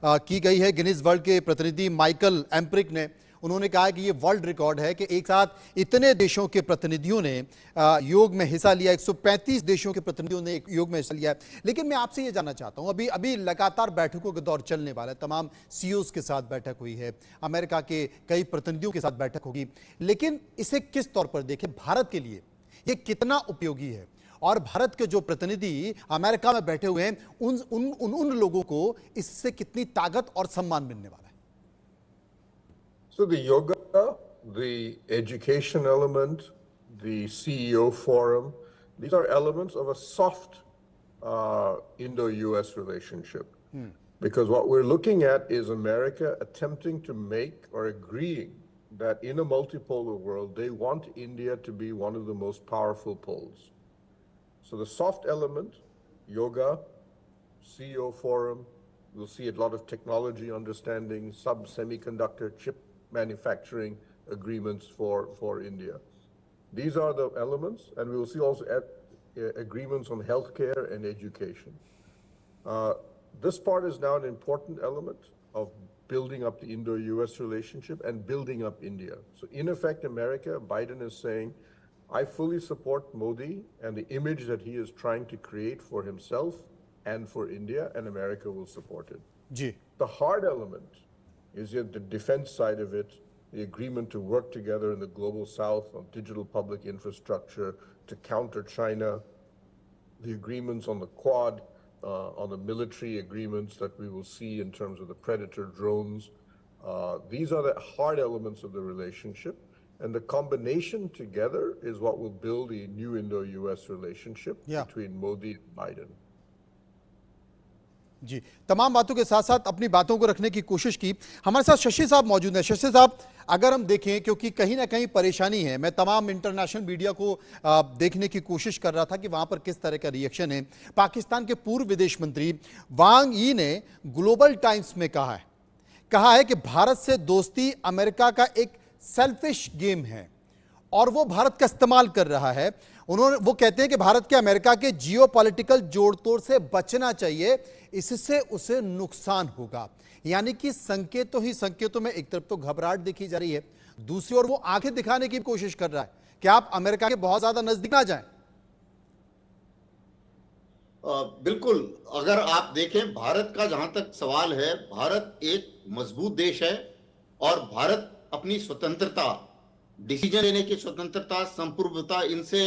की गई है। गिनीज वर्ल्ड के प्रतिनिधि माइकल एम्प्रिक ने, उन्होंने कहा कि ये वर्ल्ड रिकॉर्ड है कि एक साथ इतने देशों के प्रतिनिधियों ने योग में हिस्सा लिया। 135 देशों के प्रतिनिधियों ने योग में हिस्सा लिया है। लेकिन मैं आपसे ये जानना चाहता हूं, अभी लगातार बैठकों का दौर चलने वाला है, तमाम सीईओज के साथ बैठक हुई है, अमेरिका के कई प्रतिनिधियों के साथ बैठक होगी, लेकिन इसे किस तौर पर देखें, भारत के लिए ये कितना उपयोगी है, और भारत के जो प्रतिनिधि अमेरिका में बैठे हुए हैं उन लोगों को इससे कितनी ताकत और सम्मान मिलने वाला है? So the yoga, the education element, the CEO forum, these are elements of a soft Indo-US relationship. Because what we're looking at is America attempting to make or agreeing that in a multipolar world, they want India to be one of the most powerful poles. So the soft element, yoga, CEO forum, we'll see a lot of technology understanding, semiconductor chip manufacturing agreements for India. These are the elements, and we will see also agreements on healthcare and education. This part is now an important element of building up the Indo-US relationship and building up India. So in effect, America, Biden is saying, I fully support Modi and the image that he is trying to create for himself and for India, and America will support it. Ji. The hard element is yet the defense side of it, the agreement to work together in the global south on digital public infrastructure to counter China, the agreements on the Quad, on the military agreements that we will see in terms of the Predator drones. These are the hard elements of the relationship, and the combination together is what will build a new Indo-US relationship between Modi and Biden. जी, तमाम बातों के साथ साथ अपनी बातों को रखने की कोशिश की। हमारे साथ शशि साहब मौजूद हैं। शशि साहब, अगर हम देखें, क्योंकि कहीं ना कहीं परेशानी है, मैं तमाम इंटरनेशनल मीडिया को देखने की कोशिश कर रहा था कि वहां पर किस तरह का रिएक्शन है। पाकिस्तान के पूर्व विदेश मंत्री वांग यी ने ग्लोबल टाइम्स में कहा है कि भारत से दोस्ती अमेरिका का एक सेल्फिश गेम है और वो भारत का इस्तेमाल कर रहा है। वो कहते हैं कि भारत के अमेरिका के जियोपॉलिटिकल जोड़तोड़ से बचना चाहिए, इससे उसे नुकसान होगा। यानी कि संकेतों ही संकेतों में एक तरफ तो घबराहट देखी जा रही है, दूसरी ओर वो आंखें दिखाने की कोशिश कर रहा है कि आप अमेरिका के बहुत ज्यादा नजदीक ना जाएं। बिल्कुल। अगर आप देखें, भारत का जहां तक सवाल है, भारत एक मजबूत देश है और भारत अपनी स्वतंत्रता, डिसीजन लेने की स्वतंत्रता, संप्रभुता, इनसे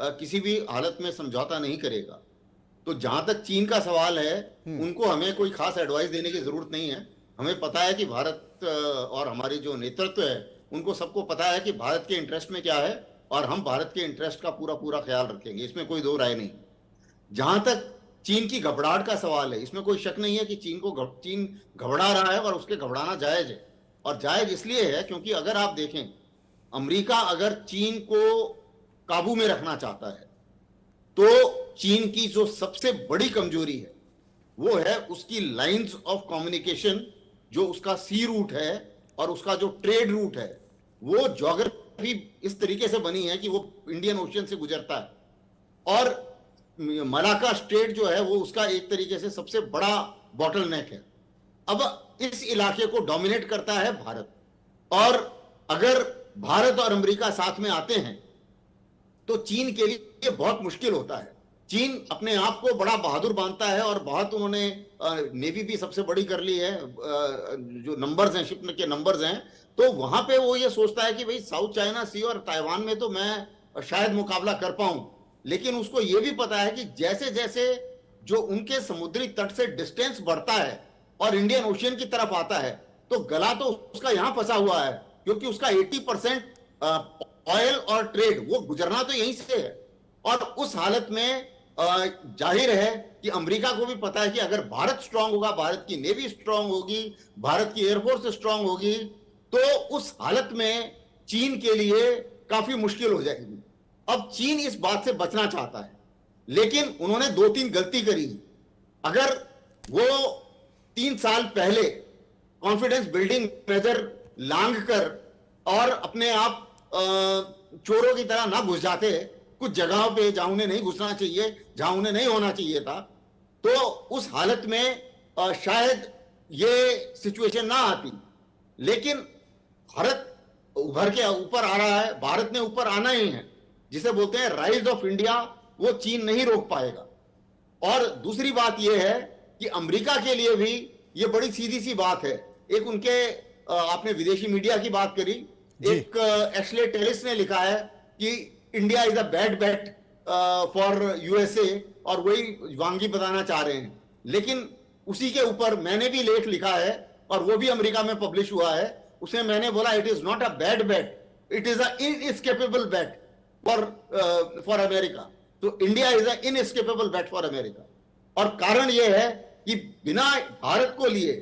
किसी भी हालत में समझौता नहीं करेगा। तो जहां तक चीन का सवाल है, उनको हमें कोई खास एडवाइस देने की जरूरत नहीं है। हमें पता है कि भारत और हमारी जो नेतृत्व है, उनको सबको पता है कि भारत के इंटरेस्ट में क्या है, और हम भारत के इंटरेस्ट का पूरा पूरा ख्याल रखेंगे, इसमें कोई दो राय नहीं। जहां तक चीन की घबराहट का सवाल है, इसमें कोई शक नहीं है कि चीन घबरा रहा है और उसके घबराना जायज है। और जायज इसलिए है क्योंकि अगर आप देखें, अमेरिका अगर चीन को काबू में रखना चाहता है, तो चीन की जो सबसे बड़ी कमजोरी है वो है उसकी लाइंस ऑफ कम्युनिकेशन, जो उसका सी रूट है और उसका जो ट्रेड रूट है, वो ज्योग्राफी इस तरीके से बनी है कि वो इंडियन ओशियन से गुजरता है। और मलाक्का स्ट्रेट जो है वो उसका एक तरीके से सबसे बड़ा बॉटलनेक है। अब इस इलाके को डोमिनेट करता है भारत, और अगर भारत और अमेरिका साथ में आते हैं तो चीन के लिए बहुत मुश्किल होता है। चीन अपने आप को बड़ा बहादुर मानता है और बहुत उन्होंने नेवी भी सबसे बड़ी कर ली है, जो नंबर्स हैं, शिप के नंबर्स हैं, तो वहां पे वो ये सोचता है कि भाई साउथ चाइना सी और ताइवान में तो मैं शायद मुकाबला कर पाऊं। लेकिन उसको ये भी पता है कि जैसे जैसे जो उनके समुद्री तट से डिस्टेंस बढ़ता है और इंडियन ओशियन की तरफ आता है, तो गला तो उसका यहां फंसा हुआ है, क्योंकि उसका 80% ऑयल और ट्रेड वो गुजरना तो यहीं से है। और उस हालत में जाहिर है कि अमेरिका को भी पता है कि अगर भारत स्ट्रांग होगा, भारत की नेवी स्ट्रांग होगी, भारत की एयरफोर्स स्ट्रांग होगी, तो उस हालत में चीन के लिए काफी मुश्किल हो जाएगी। अब चीन इस बात से बचना चाहता है, लेकिन उन्होंने 2-3 गलती करी। अगर वो 3 साल पहले कॉन्फिडेंस बिल्डिंग मेजर लांग कर और अपने आप चोरों की तरह ना घुस जाते कुछ जगहों पे जहां उन्हें नहीं घुसना चाहिए, जहां उन्हें नहीं होना चाहिए था, तो उस हालत में शायद ये सिचुएशन ना आती। लेकिन भारत उभर के ऊपर आ रहा है, भारत ने ऊपर आना ही है। जिसे बोलते हैं राइज ऑफ इंडिया, वो चीन नहीं रोक पाएगा। और दूसरी बात यह है कि अमेरिका के लिए भी ये बड़ी सीधी सी बात है। एक उनके आपने विदेशी मीडिया की बात करी, एक एशले टेलिस ने लिखा है कि India is a bad bet for USA, और वही वांगी बताना चाह रहे हैं। लेकिन उसी के ऊपर मैंने भी लेख लिखा है और वो भी अमेरिका में पब्लिश हुआ है। उसमें मैंने बोला it is not a bad bet, it is a inescapable bet for America. तो India is a inescapable bet for America. और कारण यह है कि बिना भारत को लिए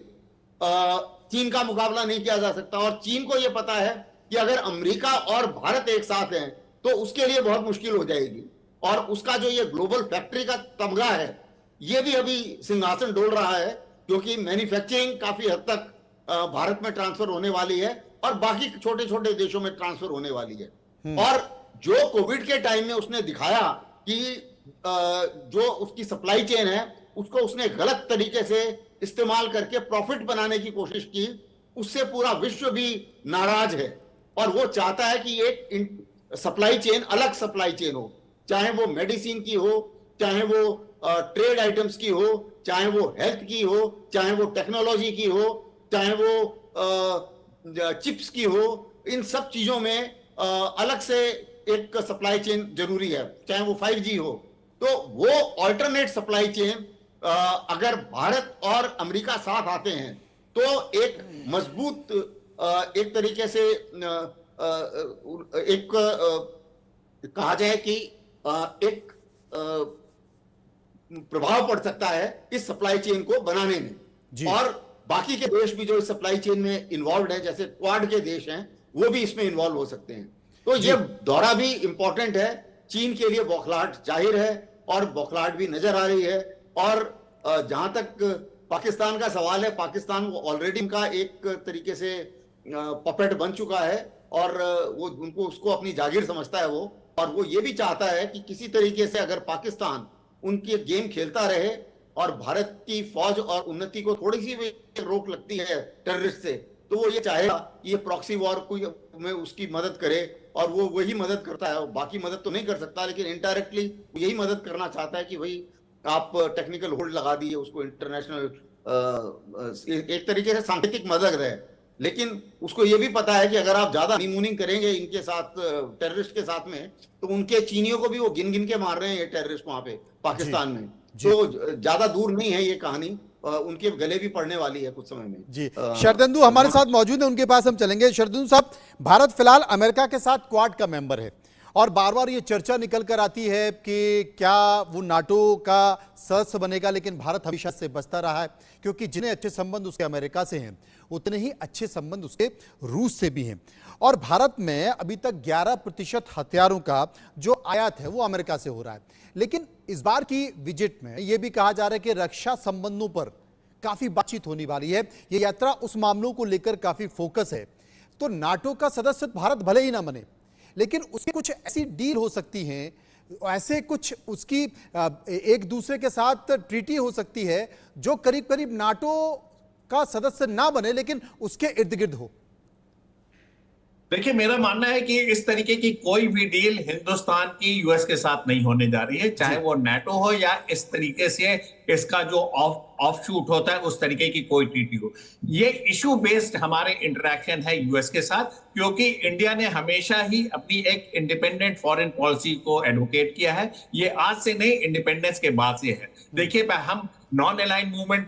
चीन का मुकाबला नहीं किया जा सकता। और चीन को यह पता है कि अगर अमेरिका और भारत एक साथ हैं तो उसके लिए बहुत मुश्किल हो जाएगी। और उसका जो ये ग्लोबल फैक्ट्री का तमगा है, ये भी अभी सिंहासन डोल रहा है, क्योंकि मैन्युफैक्चरिंग काफी हद तक भारत में ट्रांसफर होने वाली है और बाकी छोटे छोटे देशों में ट्रांसफर होने वाली है। और जो कोविड के टाइम में उसने दिखाया कि जो उसकी सप्लाई चेन है उसको उसने गलत तरीके से इस्तेमाल करके प्रॉफिट बनाने की कोशिश की, उससे पूरा विश्व भी नाराज है। और वो चाहता है कि एक सप्लाई चेन, अलग सप्लाई चेन हो, चाहे वो मेडिसिन की हो, चाहे वो ट्रेड आइटम्स की हो, चाहे वो हेल्थ की हो, चाहे वो टेक्नोलॉजी की हो, चाहे वो चिप्स की हो। इन सब चीजों में अलग से एक सप्लाई चेन जरूरी है, चाहे वो 5G हो। तो वो ऑल्टरनेट सप्लाई चेन अगर भारत और अमेरिका साथ आते हैं तो एक मजबूत एक तरीके से एक कहा जाए कि एक प्रभाव पड़ सकता है इस सप्लाई चेन को बनाने में। और बाकी के देश भी जो इस सप्लाई चेन में इन्वॉल्व है, जैसे क्वाड के देश हैं, वो भी इसमें इन्वॉल्व हो सकते हैं। तो ये दौरा भी इंपॉर्टेंट है। चीन के लिए बौखलाहट जाहिर है और बौखलाहट भी नजर आ रही है। और जहां तक पाकिस्तान का सवाल है, पाकिस्तान वो ऑलरेडी उनका एक तरीके से पपेट बन चुका है और वो उनको उसको अपनी जागीर समझता है वो। और वो ये भी चाहता है कि किसी तरीके से अगर पाकिस्तान उनकी गेम खेलता रहे और भारत की फौज और उन्नति को थोड़ी सी भी रोक लगती है टेररिस्ट से, तो वो ये चाहेगा कि ये प्रॉक्सी वॉर को में उसकी मदद करे। और वो वही मदद करता है, बाकी मदद तो नहीं कर सकता, लेकिन इनडायरेक्टली यही मदद करना चाहता है कि भाई आप टेक्निकल होल्ड लगा दिए उसको, इंटरनेशनल एक तरीके से सांकेतिक मदद है, लेकिन उसको ये भी पता है कि अगर आप ज्यादा हनीमूनिंग करेंगे इनके साथ, टेररिस्ट के साथ में, तो उनके चीनियों को भी वो गिन गिन के मार रहे हैं ये टेररिस्ट वहां पे पाकिस्तान में। तो ज्यादा दूर नहीं है ये कहानी, उनके गले भी पड़ने वाली है कुछ समय में। जी, शरदेंदु हमारे साथ मौजूद है, उनके पास हम चलेंगे। शरदेंदु साहब, भारत फिलहाल अमेरिका के साथ क्वाड का मेंबर है और बार बार ये चर्चा निकल कर आती है कि क्या वो नाटो का सदस्य बनेगा, लेकिन भारत हमेशा से बचता रहा है, क्योंकि जितने अच्छे संबंध उसके अमेरिका से हैं उतने ही अच्छे संबंध उसके रूस से भी हैं। और भारत में अभी तक 11% हथियारों का जो आयात है वो अमेरिका से हो रहा है। लेकिन इस बार की विजिट में यह भी कहा जा रहा है कि रक्षा संबंधों पर काफी बातचीत होने वाली है, ये यात्रा उस मामलों को लेकर काफी फोकस है। तो नाटो का सदस्य भारत भले ही ना बने, लेकिन उसकी कुछ ऐसी डील हो सकती हैं, ऐसे कुछ उसकी एक दूसरे के साथ ट्रीटी हो सकती है जो करीब करीब नाटो का सदस्य ना बने लेकिन उसके इर्द गिर्द हो। देखिए, मेरा मानना है कि इस तरीके की कोई भी डील हिंदुस्तान की यूएस के साथ नहीं होने जा रही है, चाहे वो नाटो हो या इस तरीके से इसका जो ऑफ शूट होता है उस तरीके की कोई ट्रीटी हो। ये इशू बेस्ड हमारे इंटरेक्शन है यूएस के साथ, क्योंकि इंडिया ने हमेशा ही अपनी एक इंडिपेंडेंट फॉरेन पॉलिसी को एडवोकेट किया है। ये आज से नहीं, इंडिपेंडेंस के बाद से है। देखिए, हम नॉन अलाइंड मूवमेंट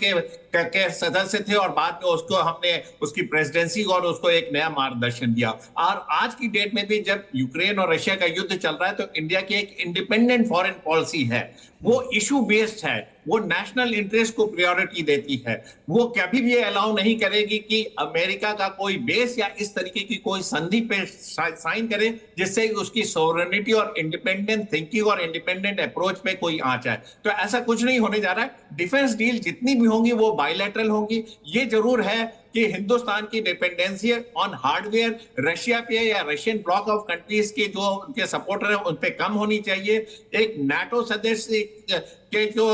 के सदस्य थे और बाद में उसको हमने उसकी प्रेसिडेंसी और उसको एक नया मार्गदर्शन दिया। और आज की डेट में भी जब यूक्रेन और रशिया का युद्ध चल रहा है तो इंडिया की एक इंडिपेंडेंट फॉरेन पॉलिसी है, वो इशू बेस्ड है, वो नेशनल इंटरेस्ट को प्रायोरिटी देती है। वो कभी भी अलाउ नहीं करेगी कि अमेरिका का कोई बेस या इस तरीके की कोई संधि पे साइन करे जिससे उसकी सोवरेनिटी और इंडिपेंडेंट थिंकिंग और इंडिपेंडेंट अप्रोच पे कोई आंच आए। तो ऐसा कुछ नहीं होने जा रहा है। डिफेंस डील जितनी भी होंगी वो बायलैटरल होंगी। ये जरूर है कि हिंदुस्तान की डिपेंडेंसी ऑन हार्डवेयर रशिया पे या रशियन ब्लॉक ऑफ कंट्रीज के जो उनके सपोर्टर हैं उन पे कम होनी चाहिए। एक नाटो सदस्य के जो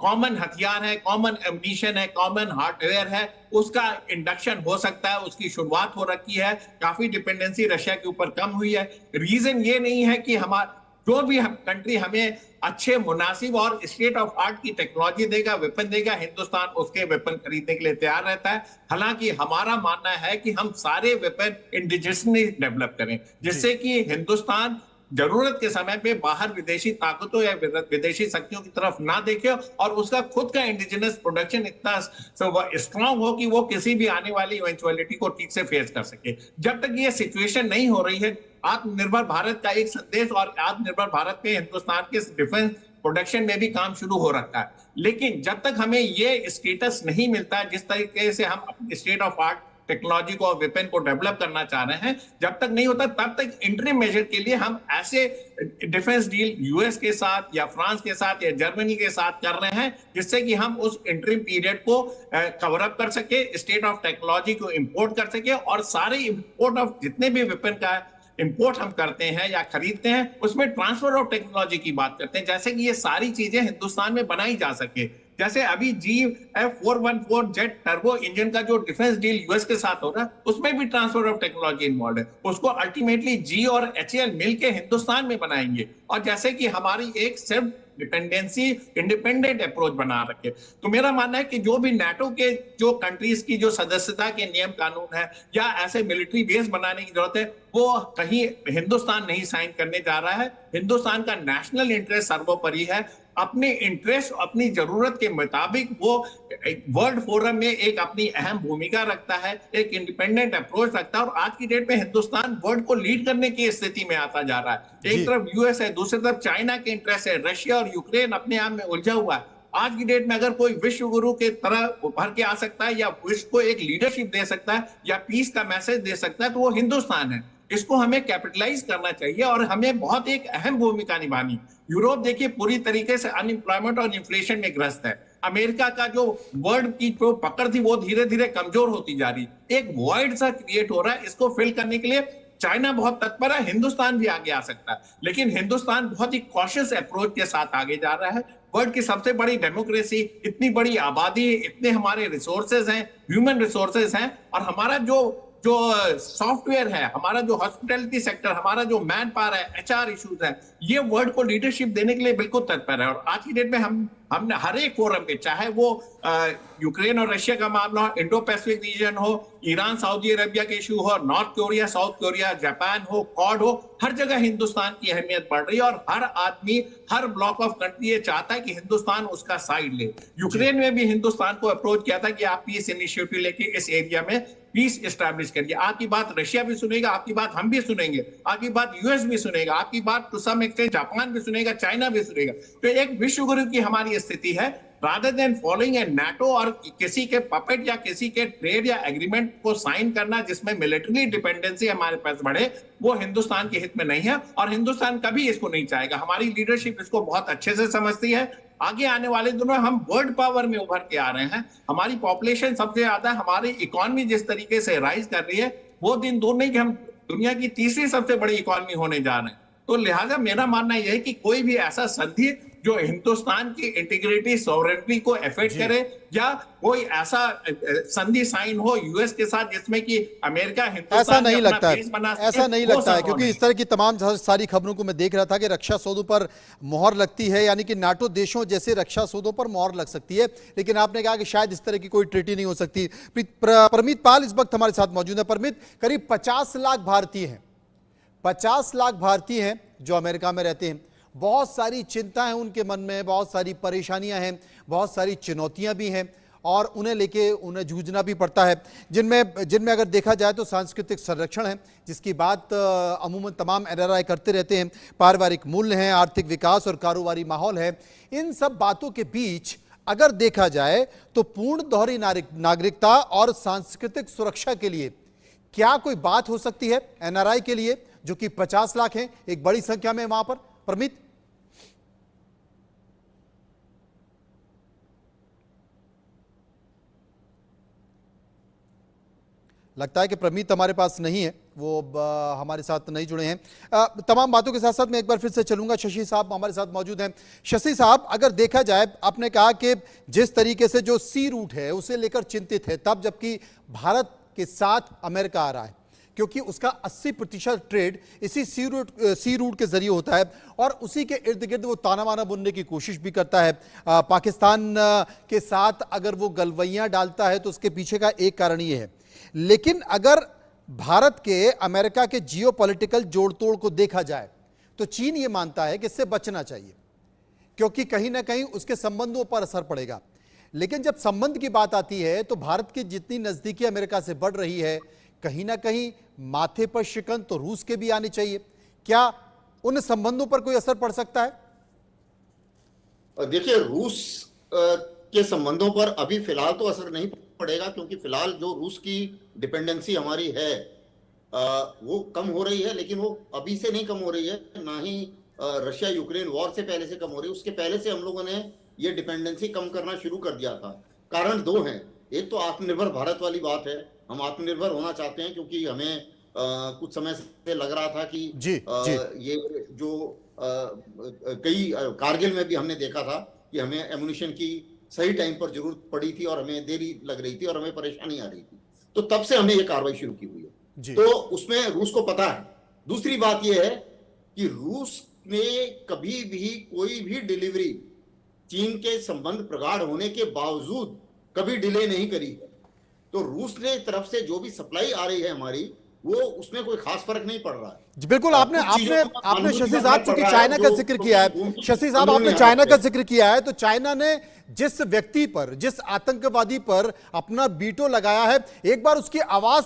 कॉमन हथियार है, कॉमन एम्यूनिशन है, कॉमन हार्डवेयर है, उसका इंडक्शन हो सकता है, उसकी शुरुआत हो रखी है। काफी डिपेंडेंसी रशिया के ऊपर कम हुई है। रीजन ये नहीं है कि हमारा जो भी कंट्री हमें अच्छे मुनासिब और स्टेट ऑफ आर्ट की टेक्नोलॉजी देगा, वेपन देगा, हिंदुस्तान उसके वेपन खरीदने के लिए तैयार रहता है। हालांकि हमारा मानना है कि हम सारे वेपन इंडिजिनसली डेवलप करें, जिससे कि हिंदुस्तान जरूरत के समय पे बाहर विदेशी ताकतों या विदेशी शक्तियों की तरफ ना देखे और उसका खुद का इंडिजिनस प्रोडक्शन इतना स्ट्रांग हो कि वो किसी भी आने वाली इवेंचुअलिटी को ठीक से फेस कर सके। जब तक ये सिचुएशन नहीं हो रही है, आत्मनिर्भर भारत का एक संदेश और आत्मनिर्भर भारत में हिंदुस्तान के डिफेंस प्रोडक्शन में भी काम शुरू हो रखा है। लेकिन जब तक हमें ये स्टेटस नहीं मिलता है जिस तरीके से हम अपनी स्टेट ऑफ आर्ट टेक्नोलॉजी को और वेपन को डेवलप करना चाह रहे हैं, जब तक नहीं होता तब तक इंटरिम मेजर के लिए हम ऐसे डिफेंस डील यूएस के साथ या फ्रांस के साथ या जर्मनी के साथ कर रहे हैं जिससे कि हम उस इंटरिम पीरियड को कवर अप कर सके, स्टेट ऑफ टेक्नोलॉजी को इंपोर्ट कर सके और सारे इंपोर्ट ऑफ जितने भी वेपन का इंपोर्ट हम करते हैं या खरीदते हैं उसमें ट्रांसफर ऑफ टेक्नोलॉजी की बात करते हैं, जैसे कि ये सारी चीजें हिंदुस्तान में बनाई जा सके। जैसे अभी GF414 जेट टर्बो इंजन का जो डिफेंस डील यूएस के साथ हो रहा है उसमें भी ट्रांसफर ऑफ टेक्नोलॉजी इन्वॉल्व है। उसको अल्टीमेटली जी और HAL मिलके हिंदुस्तान में बनाएंगे और जैसे कि हमारी एक सेल्फ डिपेंडेंसी इंडिपेंडेंट अप्रोच बना रखे। तो मेरा मानना है कि जो भी नाटो के जो कंट्रीज की जो सदस्यता के नियम कानून है या ऐसे मिलिट्री बेस बनाने की जरूरत है वो कहीं हिंदुस्तान नहीं साइन करने जा रहा है। हिंदुस्तान का नेशनल इंटरेस्ट सर्वोपरि है। अपने इंटरेस्ट अपनी जरूरत के मुताबिक वो वर्ल्ड फोरम में एक अपनी अहम भूमिका रखता है, एक इंडिपेंडेंट अप्रोच रखता है और आज की डेट में हिंदुस्तान वर्ल्ड को लीड करने की स्थिति में आता जा रहा है। एक तरफ यूएस है, दूसरी तरफ चाइना के इंटरेस्ट है, रशिया और यूक्रेन अपने आप में उलझा हुआ है। आज की डेट में अगर कोई विश्व गुरु के तरह उभर के आ सकता है या विश्व को एक लीडरशिप दे सकता है या पीस का मैसेज दे सकता है तो वो हिंदुस्तान है। इसको हमें कैपिटलाइज करना चाहिए और हमें बहुत एक अहम भूमिका निभानी। यूरोप देखिए पूरी तरीके से अनएम्प्लॉयमेंट और इन्फ्लेशन में ग्रस्त है। अमेरिका का जो वर्ल्ड की जो पकड़ थी वो धीरे धीरे कमजोर होती जा रही, एक वॉइड सा क्रिएट हो रहा है। इसको फिल करने के लिए चाइना बहुत तत्पर है, हिंदुस्तान भी आगे आ सकता है, लेकिन हिंदुस्तान बहुत ही कॉशियस अप्रोच के साथ आगे जा रहा है। वर्ल्ड की सबसे बड़ी डेमोक्रेसी, इतनी बड़ी आबादी, इतने हमारे रिसोर्सेज हैं, ह्यूमन रिसोर्सेज हैं और हमारा जो सॉफ्टवेयर है, हमारा जो हॉस्पिटैलिटी सेक्टर, हमारा जो मैन पावर है, HR इश्यूज है, ये वर्ल्ड को लीडरशिप देने के लिए बिल्कुल तत्पर है। और आज की डेट में हमने हर एक फोरम पे, चाहे वो यूक्रेन और रशिया का मामला हो, इंडो पैसिफिक रीजन हो, ईरान सऊदी अरेबिया के इशू हो, north Korea south Korea, Japan हो, क्वाड हो, हर जगह हिंदुस्तान की अहमियत बढ़ रही है और हर आदमी, हर ब्लॉक ऑफ कंट्री ये चाहता है कि हिंदुस्तान उसका साइड ले। यूक्रेन में भी हिंदुस्तान को अप्रोच किया था कि आप पीस इनिशिएटिव लेके इस एरिया में पीस एस्टैब्लिश करिए। आपकी बात रशिया भी सुनेगा, आपकी बात हम भी सुनेंगे, आपकी बात यूएस भी सुनेगा, आपकी बात टू सम एक्सटेंट जापान भी सुनेगा, चाइना भी सुनेगा। तो एक विश्व गुरु की हमारी स्थिति है, rather than following a NATO और किसी के पपेट या किसी के ट्रेड या एग्रीमेंट को साइन करना जिसमें मिलिट्री डिपेंडेंसी हमारे पास बढ़े, वो हिंदुस्तान के हित में नहीं है और हिंदुस्तान कभी इसको नहीं चाहेगा। हमारी लीडरशिप इसको बहुत अच्छे से समझती है। आगे आने वाले दिनों हम वर्ल्ड पावर में उभर के आ रहे हैं, हमारी पॉपुलेशन सबसे ज्यादा, हमारी इकोनॉमी जिस तरीके से राइज कर रही है, वो दिन दूर नहीं कि हम दुनिया की तीसरी सबसे बड़ी इकोनॉमी होने जा रहे हैं। तो लिहाजा मेरा मानना यह है कि कोई भी ऐसा संधि जो हिंदुस्तान की इंटीग्रिटी सॉवरेनिटी को अफेक्ट करे या कोई ऐसा संधि साइन हो यूएस के साथ जिसमें कि अमेरिका हिंदुस्तान ऐसा नहीं लगता है, ऐसा नहीं लगता है, वो क्योंकि इस तरह की तमाम सारी खबरों को मैं देख रहा था कि रक्षा सौदों पर मोहर लगती है, यानी कि नाटो देशों जैसे रक्षा सौदों पर मोहर लग सकती है, लेकिन आपने कहा कि शायद इस तरह की कोई ट्रीटी नहीं हो सकती। परमित पाल इस वक्त हमारे साथ मौजूद है। परमित, करीब 50 लाख भारतीय हैं, 50 लाख भारतीय हैं जो अमेरिका में रहते हैं। बहुत सारी चिंता है उनके मन में, बहुत सारी परेशानियां हैं, बहुत सारी चुनौतियां भी हैं और उन्हें लेके उन्हें जूझना भी पड़ता है, जिनमें अगर देखा जाए तो सांस्कृतिक संरक्षण है, जिसकी बात अमूमन तमाम एनआरआई करते रहते हैं, पारिवारिक मूल्य हैं, आर्थिक विकास और कारोबारी माहौल है। इन सब बातों के बीच अगर देखा जाए तो पूर्ण दोहरी नागरिकता और सांस्कृतिक सुरक्षा के लिए क्या कोई बात हो सकती है एनआरआई के लिए, जो कि 50 लाख हैं, एक बड़ी संख्या में वहां पर? परमित, लगता है कि प्रमित हमारे पास नहीं है, वो हमारे साथ नहीं जुड़े हैं। तमाम बातों के साथ साथ मैं एक बार फिर से चलूंगा, शशि साहब हमारे साथ मौजूद हैं। शशि साहब, अगर देखा जाए, आपने कहा कि जिस तरीके से जो सी रूट है उसे लेकर चिंतित है, तब जबकि भारत के साथ अमेरिका आ रहा है, क्योंकि उसका 80% ट्रेड इसी सी रूट के जरिए होता है और उसी के इर्द गिर्द वो ताना बाना बुनने की कोशिश भी करता है। पाकिस्तान के साथ अगर वो गलवैयां डालता है तो उसके पीछे का एक कारण ये है। लेकिन अगर भारत के अमेरिका के जियोपॉलिटिकल जोड़ तोड़ को देखा जाए तो चीन ये मानता है कि इससे बचना चाहिए, क्योंकि कहीं ना कहीं उसके संबंधों पर असर पड़ेगा। लेकिन जब संबंध की बात आती है तो भारत की जितनी नजदीकी अमेरिका से बढ़ रही है, कहीं ना कहीं माथे पर शिकन तो रूस के भी आनी चाहिए। क्या उन संबंधों पर कोई असर पड़ सकता है? देखिए, रूस के संबंधों पर अभी फिलहाल तो असर नहीं पड़ेगा, क्योंकि फिलहाल जो रूस की डिपेंडेंसी हमारी है वो कम हो रही है, लेकिन वो अभी से नहीं कम हो रही है, ना ही रशिया यूक्रेन वॉर से पहले से कम हो रही है। उसके पहले से हम लोगों ने ये डिपेंडेंसी कम करना शुरू कर दिया था। कारण दो हैं, एक तो आत्मनिर्भर भारत वाली बात है, हम आत्मनिर्भर होना चाहते हैं, क्योंकि हमें कुछ समय से लग रहा था कि ये जो कई कारगिल में भी हमने देखा था कि हमें एमुनिशन की सही टाइम पर जरूरत पड़ी थी और हमें देरी लग रही थी और हमें परेशानी आ रही थी, तो तब से हमने ये कार्रवाई शुरू की हुई है। तो उसमें रूस को पता है। दूसरी बात यह है कि रूस ने कभी भी कोई भी डिलीवरी चीन के संबंध प्रगाढ़ होने के बावजूद कभी डिले नहीं करी है। तो रूस ने तरफ से जो भी सप्लाई आ रही है हमारी, वो उसमें कोई खास फर्क नहीं पड़ रहा है। जी बिल्कुल, आपने शशि साहब चूंकि चाइना का जिक्र किया है, शशि साहब आपने चाइना का जिक्र किया है, तो चाइना ने जिस व्यक्ति पर, जिस आतंकवादी पर अपना वीटो लगाया है, एक बार उसकी आवाज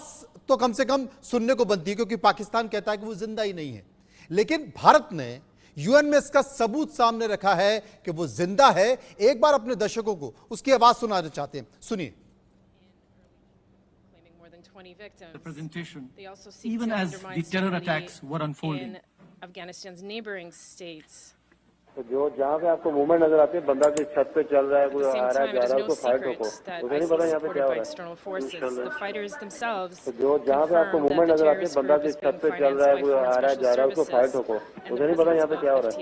तो कम से कम सुनने को बनती है, क्योंकि पाकिस्तान कहता है कि वो जिंदा ही नहीं है। लेकिन भारत ने यूएन में इसका सबूत सामने रखा है कि वो जिंदा है। एक बार अपने दर्शकों को उसकी आवाज सुनाना चाहते हैं, सुनिए। The presentation, even as the terror attacks were unfolding. Afghanistan's neighboring states. तो जो जहाँ पे आपको मूवमेंट नजर आती है, बंदा की छत पे चल रहा है, कोई आ रहा है जा रहा है, उसको फाइट होको, मुझे नहीं पता यहाँ पे क्या हो रहा है। तो जो जहाँ पे आपको मूवमेंट नजर आती है, बंदा की छत पे चल रहा है, कोई आ रहा है जा रहा है, उसको फाइट होको, मुझे नहीं पता यहाँ पे क्या हो रहा है।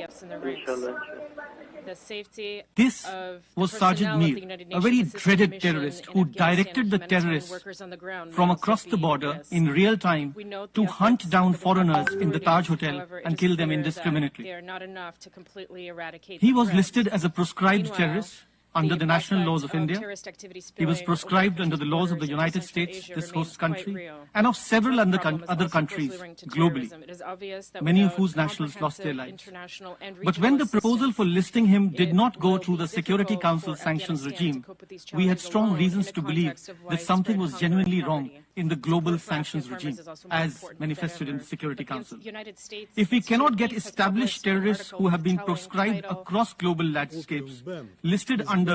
the safety This of was the Sergeant personnel of Neil, the United a very Nations Assistance dreaded Mission terrorist in who Afghanistan, directed the humanitarian terrorists workers on the ground from may also across the be border at risk. in real time We note to the hunt efforts down of the foreigners Afghan in the Taj authorities. Hotel However, it and is kill them clear that indiscriminately. they are not enough to completely eradicate He the was threat. listed as a proscribed Meanwhile, terrorist under the national laws of India. terrorist activity He was spilling proscribed over under the laws of the countries' United borders into States, Central this Asia host remains quite country, real. and of several Drug other problem is other also countries closely linked to globally, terrorism. It is obvious that many of without whose nationals lost their comprehensive lives. international and But when the regional proposal for assistance, listing him did it not go will through be the Security difficult Council for sanctions Afghanistan regime, to cope with these we had challenges strong alone reasons in to the believe context of that something was widespread hunger and genuinely wrong poverty. in the global Support for sanctions Afghan regime, farmers is also more as important manifested than in the ever. Security But the Council. United States If we Institute cannot of get Peace has established published an terrorists article who with have the been telling proscribed title, across global landscapes, listed under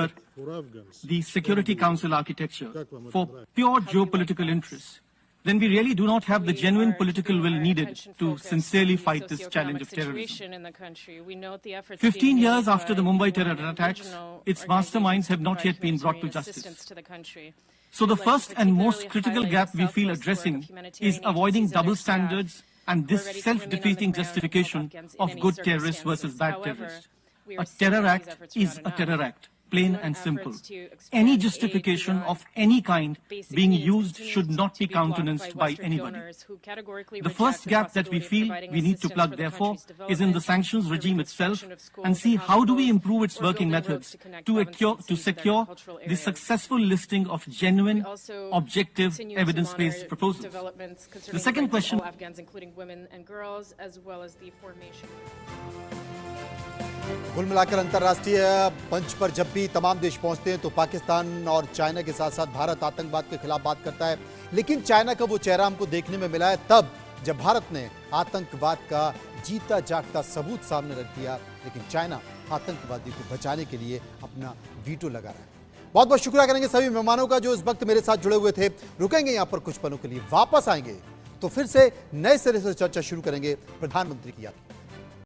the Security Council architecture for pure geopolitical interests, then we really do not have the genuine political will needed to sincerely fight this challenge of terrorism. 15 years after the Mumbai terror attacks, its masterminds have not yet been brought to justice. So the first and most critical gap we feel addressing is avoiding double standards and this self-defeating justification of good terrorists versus bad terrorists. A terror act is a terror act, plain and simple. Any justification of any kind being used should not be countenanced by anybody. The first gap that we feel we need to plug, therefore, is in the sanctions regime itself and see how do we improve its working methods to secure the successful listing of genuine, objective, evidence-based proposals. The second question. Afghans, including women and girls, as well as the formation. कुल मिलाकर अंतर्राष्ट्रीय मंच पर जब भी तमाम देश पहुंचते हैं तो पाकिस्तान और चाइना के साथ साथ भारत आतंकवाद के खिलाफ बात करता है, लेकिन चाइना का वो चेहरा हमको देखने में मिला है तब जब भारत ने आतंकवाद का जीता जागता सबूत सामने रख दिया, लेकिन चाइना आतंकवादी को बचाने के लिए अपना वीटो लगा रहा है। बहुत बहुत शुक्रिया करेंगे सभी मेहमानों का जो इस वक्त मेरे साथ जुड़े हुए थे। रुकेंगे यहाँ पर कुछ पलों के लिए, वापस आएंगे तो फिर से नए सिरे से चर्चा शुरू करेंगे प्रधानमंत्री की यात्रा।